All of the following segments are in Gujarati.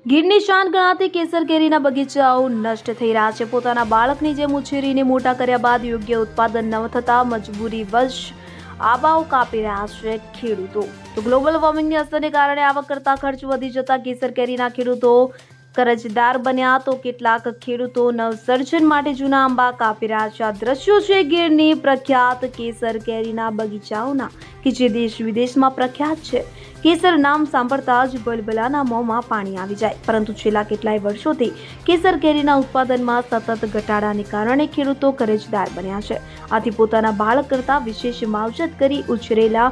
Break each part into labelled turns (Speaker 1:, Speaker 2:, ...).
Speaker 1: ગીરની શાન ગણાતી કેસર કેરીના બગીચાઓ નષ્ટ થઈ રહ્યા છે। પોતાના બાળકની જેમ ઉછેરીને મોટા કર્યા બાદ યોગ્ય ઉત્પાદન ન થતાં મજબૂરીવશ આંબાઓ કાપી રહ્યા છે ખેડૂતો। તો ગ્લોબલ વોર્મિંગની અસરને કારણે આવક કરતા ખર્ચ વધી જતા કેસર કેરીના ખેડૂતો કરજદાર બન્યા। તો કેટલાક ખેડૂતો નવસર્જન માટે જૂના આંબા કાપી રહ્યા છે। આ દ્રશ્યો છે ગીરની પ્રખ્યાત કેસર કેરીના બગીચાઓના કે જે દેશ વિદેશમાં પ્રખ્યાત છે। કેસર નામ સાંભળતા જ બલબલાના મોંમાં પાણી આવી જાય, પરંતુ છેલ્લા કેટલાય વર્ષોથી કેસર કેરીના ઉત્પાદનમાં સતત ઘટાડાને કારણે ખેડૂતો કરજદાર બન્યા છે। આથી પોતાના બાળક કરતાં વિશેષ માવજત કરી ઉછરેલા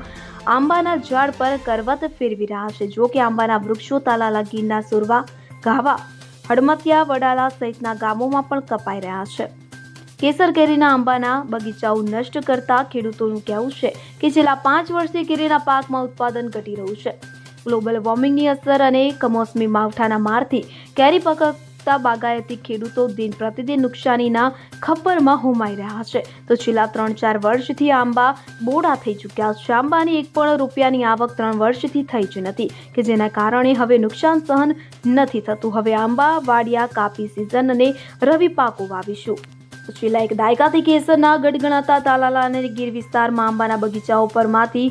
Speaker 1: આંબાના ઝાડ પર કરવત ફેરવી રહ્યા છે। જો કે આંબાના વૃક્ષો તાલાલા, ગીરના સુરવા, ગાવા, હડમતિયા, વડાલા સહિતના ગામોમાં પણ કપાઈ રહ્યા છે। કેસર કેરીના આંબાના બગીચાઓ નષ્ટ કરતા ખેડૂતોનું કહેવું છે કે છેલ્લા 5 વર્ષથી કેરીના પાકમાં ઉત્પાદન ઘટી રહ્યું છે। ગ્લોબલ વોર્મિંગની અસર અને કમોસમી માવઠાના મારથી કેરી પકવતા બાગાયતી ખેડૂતો દિન પ્રતિદિન નુકસાનીના ખપ્પરમાં હોમાઈ રહ્યા છે। તો છેલ્લા 3-4 વર્ષથી આંબા બોડા થઈ ચૂક્યા છે। આંબાની એક પણ રૂપિયાની આવક 3 વર્ષથી થઈ જ નથી, કે જેના કારણે હવે નુકસાન સહન નથી થતું। હવે આંબા વાડિયા કાપી સિઝન અને રવિ પાકો વાવીશું। છેલ્લા 1 દાયકાથી કેસરના ગઢ ગણાતા તાલાલા અને ગીર વિસ્તારમાં આંબાના બગીચાઓ પર માંથી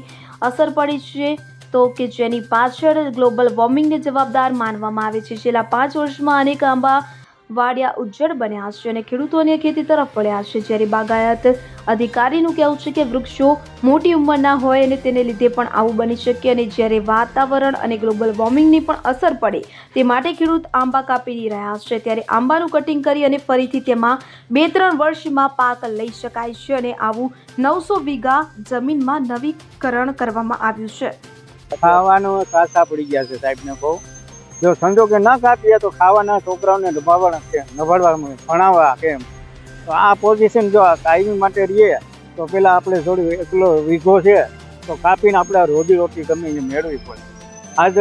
Speaker 1: અસર પડી છે, તો કે જેની પાછળ ગ્લોબલ વોર્મિંગને જવાબદાર માનવામાં આવે છે। છેલ્લા 5 વર્ષમાં અનેક આંબા વાડિયા ઉજ્જડ બન્યા છે અને ખેડૂતો અન્ય ખેતી તરફ વળ્યા છે। જ્યારે બાગાયત અધિકારીનું કહેવું છે કે વૃક્ષો મોટી ઉંમરના હોય અને તેને લીધે પણ આવું બની શકે, અને જ્યારે વાતાવરણ અને ગ્લોબલ વોર્મિંગની પણ અસર પડે તે માટે ખેડૂત આંબા કાપી રહ્યા છે। ત્યારે આંબાનું કટિંગ કરી અને ફરીથી તેમાં 2-3 વર્ષમાં પાક લઈ શકાય છે, અને આવું 900 વીઘા જમીનમાં નવીકરણ કરવામાં આવ્યું છે।
Speaker 2: ખાવાનું કાચા પડી ગયા છે સાહેબને બહુ। જો સંજોગે ન કાપીએ તો ખાવાના છોકરાઓને નભાડવા ભણાવવા કેમ? તો આ પોઝિશન જો કાયમી માટે રહીએ તો પેલા આપણે થોડી એકલો વીઘો છે તો કાપીને આપણે રોજી રોટી ગમે એ મેળવી પડે। આજ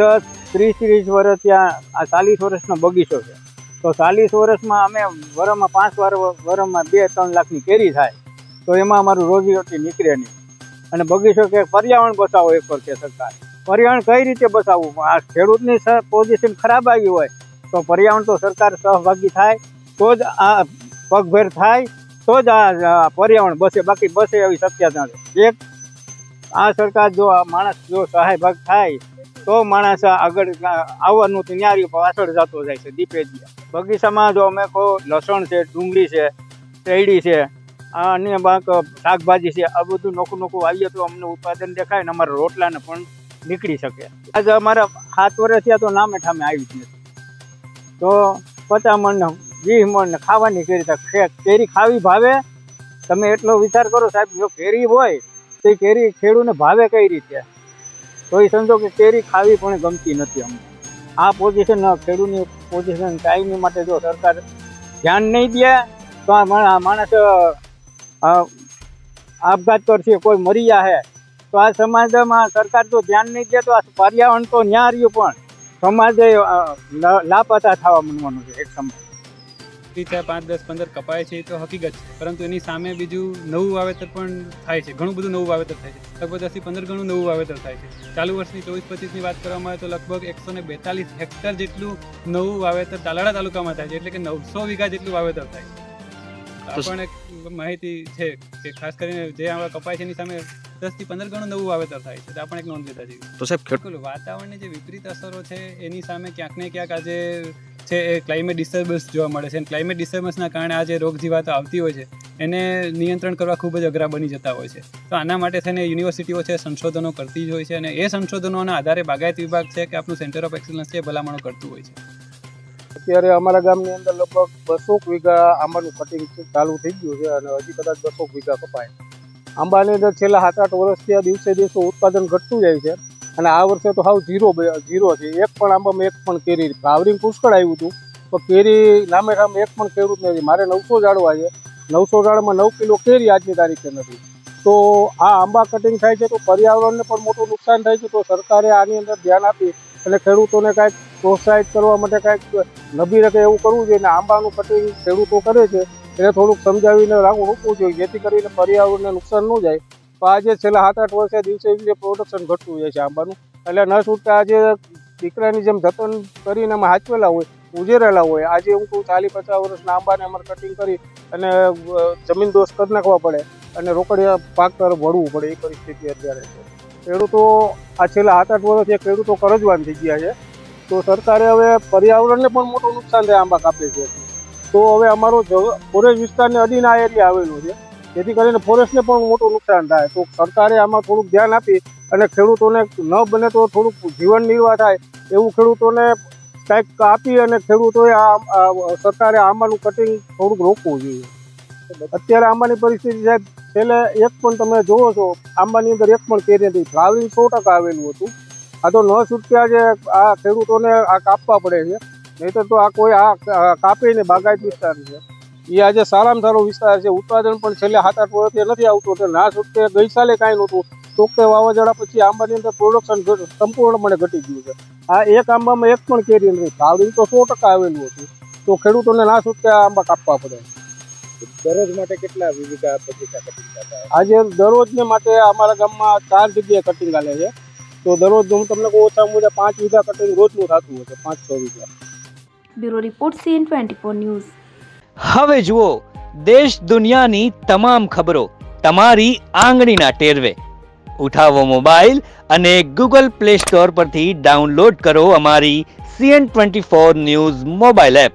Speaker 2: 30-30 વર્ષ ત્યાં આ 40 વર્ષનો બગીચો છે, તો 40 વર્ષમાં અમે વરમાં 5 વરમાં 2-3 લાખની કેરી થાય, તો એમાં અમારું રોજી રોટી નીકળે નહીં। અને બગીચો કે પર્યાવરણ બચાવો એક પર કે સરકાર પર્યાવરણ કઈ રીતે બચાવવું? આ ખેડૂતની પોઝિશન ખરાબ આવી હોય તો પર્યાવરણ તો સરકાર સહભાગી થાય તો જ આ પગભેર થાય, તો જ આ પર્યાવરણ બસે, બાકી બસે એવી શક્યતા નથી। એક આ સરકાર જો આ માણસ જો સહાયભાગ થાય તો માણસ આગળ આવવાનું ન્યારી પાછળ જતો જાય છે દીપે દીયા। બગીચામાં જો અમે કહો લસણ છે, ડુંગળી છે, શેરડી છે, આ અન્ય બાક શાકભાજી છે, આ બધું નોખું આવીએ તો અમને ઉત્પાદન દેખાય ને અમારા રોટલાને પણ નીકળી શકે। આજે અમારા 7 વર્ષ થયા તો નામે ઠામે આવી જ નથી। તો 50 મણ 20 મણ ખાવાની કેરી ખાવી ભાવે? તમે એટલો વિચાર કરો સાહેબ, જો કેરી હોય તો એ કેરી ખેડૂને ભાવે કઈ રીતે? તો એ સમજો કે કેરી ખાવી પણ ગમતી નથી અમને। આ પોઝિશન ખેડૂતની પોઝિશન કાયમી માટે જો સરકાર ધ્યાન નહીં દે તો આ માણસ આપઘાત કરશે, કોઈ મરી જાય। તો આ સમાજમાં સરકાર જો ધ્યાન નહીં દે તો આ પર્યાવરણ તો ન્યા રહ્યું પણ સમાજે લાપતા થવા માંડવાનું છે એક સમય।
Speaker 3: 5, 10, 15 કપાય છે એ તો હકીકત છે, પરંતુ એની સામે બીજું નવું વાવેતર પણ થાય છે, ઘણું બધું નવું વાવેતર થાય છે, લગભગ 10 થી 15 ગણું નવું વાવેતર થાય છે। ચાલુ વર્ષની 24-25ની વાત કરવામાં આવે તો લગભગ 142 હેક્ટર જેટલું નવું વાવેતર તાલાળા તાલુકામાં થાય છે, એટલે કે 900 વીઘા જેટલું વાવેતર થાય છે। આ પણ એક માહિતી છે કે ખાસ કરીને જે આવા કપાય છે એની સામે 10 થી 15 ગણું નવું વાવેતર થાય છે, તો આ પણ એક નોંધ લેતા છીએ।
Speaker 4: તો સાહેબ
Speaker 3: વાતાવરણની જે વિપરીત અસરો છે એની સામે ક્યાંક ને ક્યાંક આજે છે એ ક્લાઇમેટ ડિસ્ટર્બન્સ જોવા મળે છે, અને ક્લાઇમેટ ડિસ્ટર્બન્સના કારણે આ જે રોગ જીવાતો આવતી હોય છે એને નિયંત્રણ કરવા ખૂબ જ અઘરા બની જતા હોય છે। તો આના માટે થઈને યુનિવર્સિટીઓ છે સંશોધનો કરતી જ હોય છે, અને એ સંશોધનોના આધારે બાગાયત વિભાગ છે કે આપણું સેન્ટર ઓફ એક્સલન્સ છે ભલામણો કરતું હોય છે।
Speaker 2: અત્યારે અમારા ગામની અંદર લગભગ 200 વીઘા આંબાનું કટિંગ ચાલુ થઈ ગયું છે અને હજી કદાચ 200 વીઘા કપાય। આંબાની અંદર છેલ્લા 7-8 વર્ષથી આ દિવસે ઉત્પાદન ઘટતું જાય છે, અને આ વર્ષે તો હાવ ઝીરો છે। એક પણ આંબામાં એક પણ કેરી ફ્લાવરિંગ પુષ્કળ આવ્યું હતું, તો કેરી નામે સામે એક પણ ખેડૂત નથી। મારે 900 ઝાડવા છે, 900 ઝાડમાં 9 કિલો કેરી આજની તારીખે નથી। તો આ આંબા કટિંગ થાય છે તો પર્યાવરણને પણ મોટું નુકસાન થાય છે। તો સરકારે આની અંદર ધ્યાન આપી અને ખેડૂતોને કાંઈક પ્રોત્સાહિત કરવા માટે કાંઈક નબી રકે એવું કરવું જોઈએ, અને આંબાનું કટિંગ ખેડૂતો કરે છે એને થોડુંક સમજાવીને રોકવું જોઈએ, જેથી કરીને પર્યાવરણને નુકસાન ન જાય। તો આજે છેલ્લા 7-8 વર્ષે દિવસે પ્રોડક્શન ઘટતું જાય છે આંબાનું, એટલે ન છૂટતા આજે
Speaker 4: દીકરાની જેમ જતન કરીને અમે હાચવેલા હોય, ઉજેરેલા હોય. આજે હું કહું 40-50 વર્ષના આંબાને અમારે કટિંગ કરી અને જમીન દોષ કરી નાખવા પડે અને રોકડિયા પાક તરફ વળવું પડે, એ પરિસ્થિતિ અત્યારે છે. ખેડૂતો આ છેલ્લા 7-8 વર્ષથી ખેડૂતો કરજવાન થઈ ગયા છે. તો સરકારે હવે પર્યાવરણને પણ મોટું નુકસાન થાય આંબા કાપે છે. તો હવે અમારો ફોરેસ્ટ વિસ્તારને અડીને આ એરિયા આવેલો છે, જેથી કરીને ફોરેસ્ટને પણ મોટું નુકસાન થાય. તો સરકારે આમાં થોડુંક ધ્યાન આપી અને ખેડૂતોને ન બને તો થોડુંક જીવન નિર્વાહ થાય એવું ખેડૂતોને કંઈક આપી અને ખેડૂતોએ સરકારે આંબાનું કટિંગ થોડુંક રોકવું જોઈએ. અત્યારે આંબાની પરિસ્થિતિ સાહેબ છેલ્લે એક પણ તમે જોવો છો આંબાની અંદર એક પણ કેરી નથી. ફ્લાવરિંગ 100% આવેલું હતું. આ તો ન છૂટક્યા જે આ ખેડૂતોને આ કાપવા પડે છે, નહીંતર તો આ કોઈ આ કાપે ને બાગાયત વિસ્તાર છે એ આજે સારામાં સારો વિસ્તાર છે. ઉત્પાદન પણ છેલ્લે 7-8 વર્ષથી નથી આવતું. એટલે ના છૂટકે ગઈ સાલે કાંઈ નહોતું. તોકતે વાવાઝોડા પછી આંબાની અંદર પ્રોડક્શન સંપૂર્ણપણે ઘટી ગયું છે. આ એક આંબામાં એક પણ કેરી નથી. ફ્લાવરિંગ તો 100% આવેલું હતું. તો ખેડૂતોને ના છૂટકે આ આંબા કાપવા પડે.
Speaker 5: દરરોજ માટે કેટલા વીઘા બગીચા કટિંગ થતા?
Speaker 4: આજે દરરોજને માટે અમારા ગામમાં 4 જગ્યાએ કટિંગ ચાલે છે. તો દરરોજ હું તમને કહું ઓછામાં ઓછા 5 વીઘા કટિંગ રોજનું થતું હશે, 5-6 વીઘા.
Speaker 1: Bureau report CN24 news.
Speaker 6: હવે જુઓ દેશ દુનિયાની તમામ ખબરો તમારી આંગળીના ટેરવે. ઉઠાવો મોબાઈલ અને Google Play Store પરથી ડાઉનલોડ કરો અમારી CN24 ન્યૂઝ મોબાઈલ એપ.